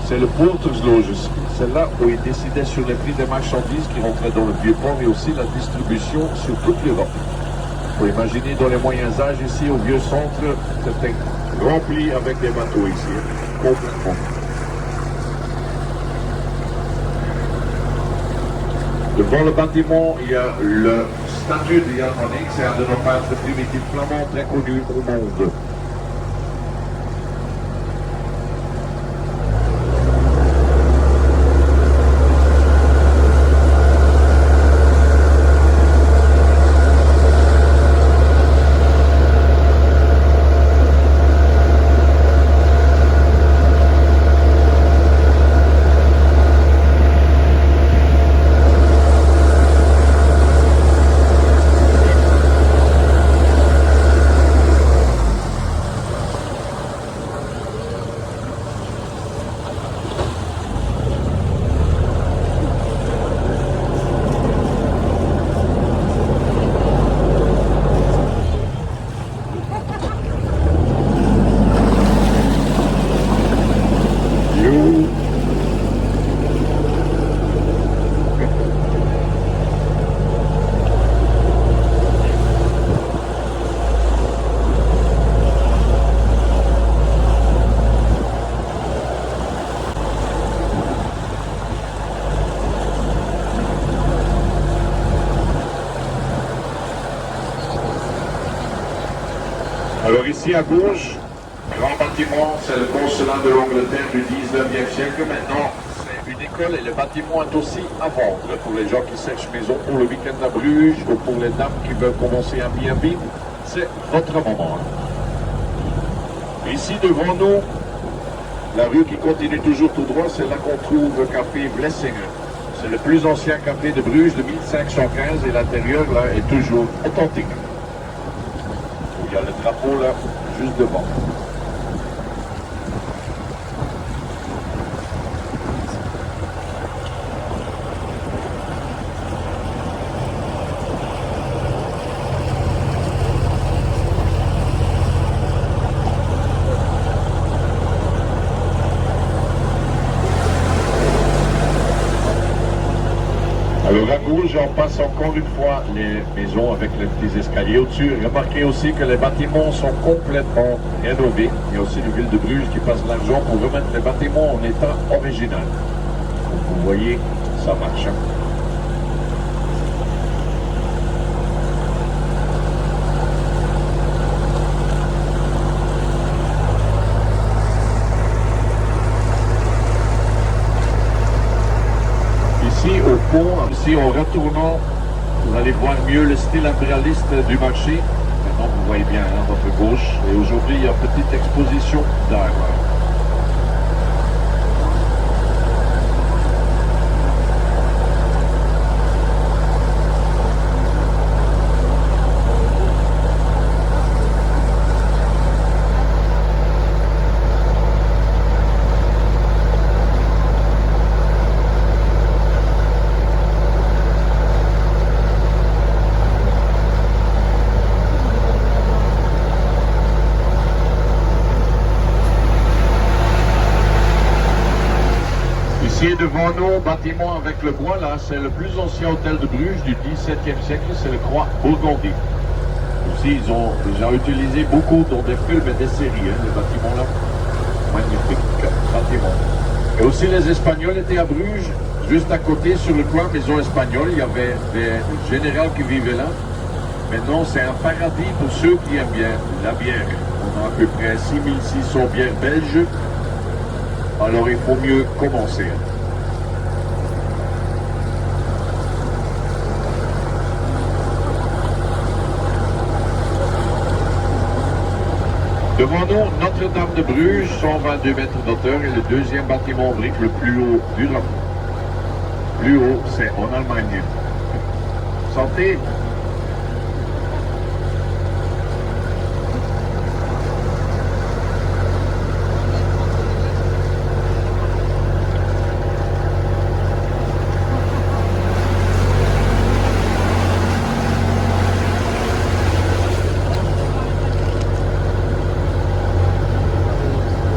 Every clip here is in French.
c'est le Poortersloges. C'est là où ils décidaient sur les prix des marchandises qui rentraient dans le Vieux-Port et aussi la distribution sur toute l'Europe. Il faut imaginer dans les moyens âges ici au Vieux Centre, c'était rempli avec des bateaux ici, complètement. Devant le bâtiment, il y a le statue de Jan van Eyck, c'est un de nos peintres primitifs flamands très connus au monde. Alors ici à gauche, grand bâtiment, c'est le consulat de l'Angleterre du 19e siècle. Maintenant, c'est une école et le bâtiment est aussi à vendre pour les gens qui cherchent maison pour le week-end à Bruges ou pour les dames qui veulent commencer un B&B. C'est votre moment. Ici devant nous, la rue qui continue toujours tout droit, c'est là qu'on trouve le café Vlessinger. C'est le plus ancien café de Bruges de 1515 et l'intérieur là est toujours authentique. Il y a le drapeau là, juste devant. Alors à gauche, on passe encore une fois les maisons avec les petits escaliers au-dessus. Remarquez aussi que les bâtiments sont complètement rénovés. Il y a aussi une ville de Bruges qui passe l'argent pour remettre les bâtiments en état original. Donc vous voyez, ça marche. Ici au pont, ici en retournant, vous allez voir mieux le style impérialiste du marché. Maintenant vous voyez bien à votre gauche. Et aujourd'hui il y a une petite exposition d'art. Ici devant nous, bâtiment avec le bois, là, c'est le plus ancien hôtel de Bruges du XVIIe siècle, c'est le Croix Burgondie. Aussi, ils ont déjà utilisé beaucoup dans des films et des séries, hein, le bâtiment là. Magnifique bâtiment. Et aussi les Espagnols étaient à Bruges, juste à côté, sur le coin maison espagnole, il y avait des généraux qui vivaient là. Maintenant, c'est un paradis pour ceux qui aiment bien la bière. On a à peu près 6600 bières belges. Alors il faut mieux commencer. Devant nous, Notre-Dame de Bruges, 122 mètres d'auteur et le deuxième bâtiment en briques le plus haut d'Europe. Plus haut, c'est en Allemagne. Santé.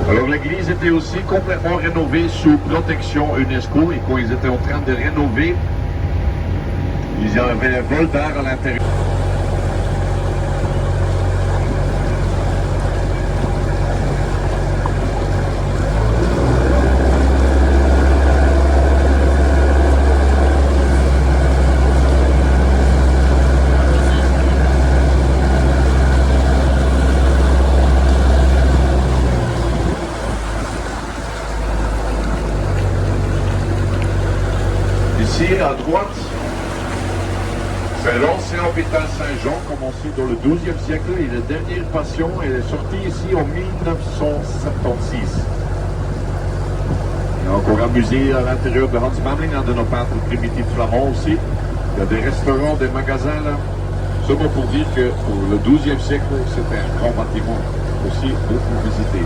Alors l'église était aussi complètement rénovée. trouvés sous protection UNESCO et quand ils étaient en train de rénover, il y avait un vol d'air à l'intérieur. Ici, à droite, c'est l'ancien hôpital Saint-Jean, commencé dans le XIIe siècle, et le dernier patient est sorti ici en 1976. Il y a encore un musée à l'intérieur de Hans Memling, un de nos peintres primitifs flamands aussi. Il y a des restaurants, des magasins là. Seulement pour dire que pour le XIIe siècle, c'était un grand bâtiment, aussi beaucoup visité.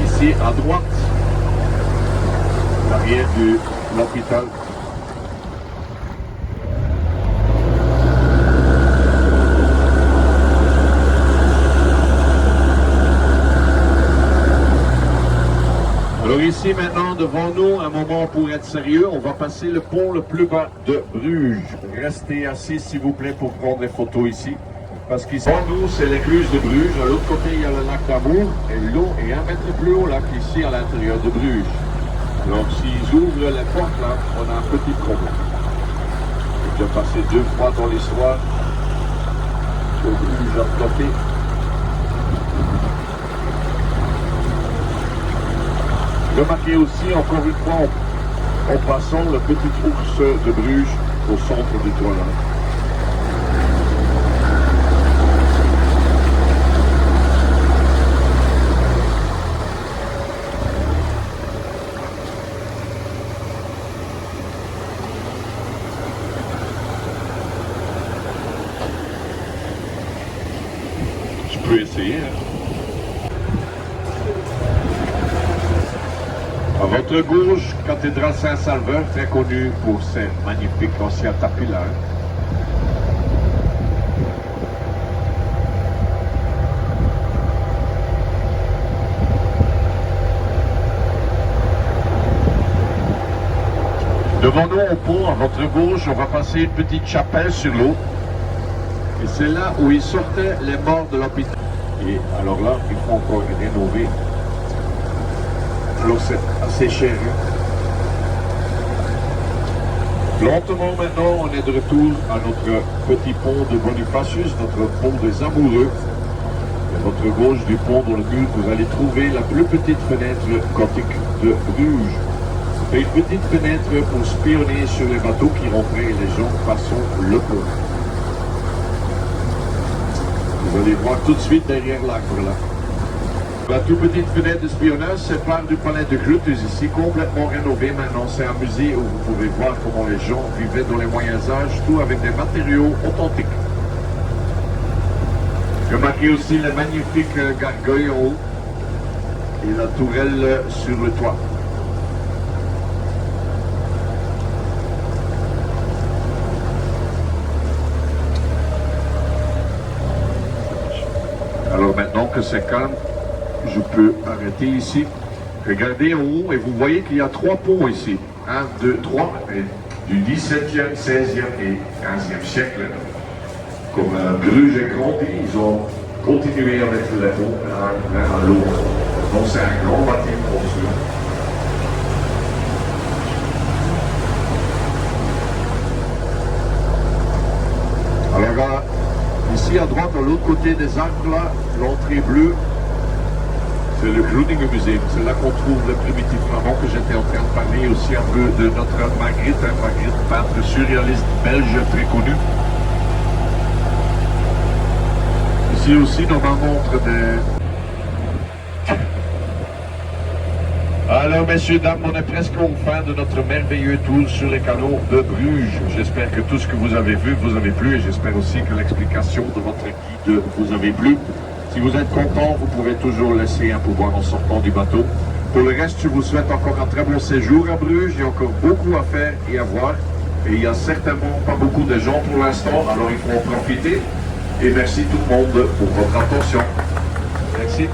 Ici, à droite, l'arrière de l'hôpital. Alors ici maintenant devant nous, un moment pour être sérieux, on va passer le pont le plus bas de Bruges. Restez assis s'il vous plaît pour prendre les photos ici. Parce qu'ici, devant nous, c'est l'écluse de Bruges. À l'autre côté, il y a le lac d'Amour. Et l'eau est 1 mètre plus haut là qu'ici à l'intérieur de Bruges. Donc s'ils ouvrent les portes là, on a un petit problème. J'ai déjà passé 2 fois dans l'histoire que Bruges a flotté. Remarquez aussi, encore une fois, en passant le petit ours de Bruges au centre du toit là. Je peux essayer. À votre gauche, cathédrale Saint-Salveur, très connue pour ses magnifiques anciens tapis là. Devant nous au pont, à votre gauche, on va passer une petite chapelle sur l'eau. Et c'est là où ils sortaient les morts de l'hôpital. Et alors là, il faut encore rénover. Alors c'est assez cher. Lentement maintenant, on est de retour à notre petit pont de Bonifacius, notre pont des amoureux. À votre gauche du pont dans le mur, vous allez trouver la plus petite fenêtre gothique de Bruges. C'est une petite fenêtre pour spionner sur les bateaux qui rentraient les gens passant le pont. Vous allez voir tout de suite derrière l'arbre là. La toute petite fenêtre d'espionnage sépare du palais de Grutus, ici complètement rénové maintenant. C'est un musée où vous pouvez voir comment les gens vivaient dans les moyens âges, tout avec des matériaux authentiques. Remarquez aussi les magnifiques gargoyles en haut et la tourelle sur le toit. Alors maintenant que c'est calme, je peux arrêter ici. Regardez en haut et vous voyez qu'il y a 3 ponts ici. 1, 2, 3, du 17e, 16e et 15e siècle. Comme Bruges est grandi, ils ont continué à mettre les ponts l'un à l'autre. Donc c'est un grand bâtiment aussi. Alors ici à droite, de l'autre côté des arbres, là, l'entrée bleue, c'est le Groningen Museum. C'est là qu'on trouve le primitif flamand que j'étais en train de parler aussi un peu de notre Magritte, Magritte, peintre surréaliste belge très connu. Ici aussi, on en montre des... Alors, messieurs, dames, on est presque au fin de notre merveilleux tour sur les canaux de Bruges. J'espère que tout ce que vous avez vu vous avez plu et j'espère aussi que l'explication de votre guide vous avait plu. Si vous êtes content, vous pouvez toujours laisser un pourboire en sortant du bateau. Pour le reste, je vous souhaite encore un très bon séjour à Bruges. Il y a encore beaucoup à faire et à voir. Et il n'y a certainement pas beaucoup de gens pour l'instant, alors il faut en profiter. Et merci tout le monde pour votre attention. Merci.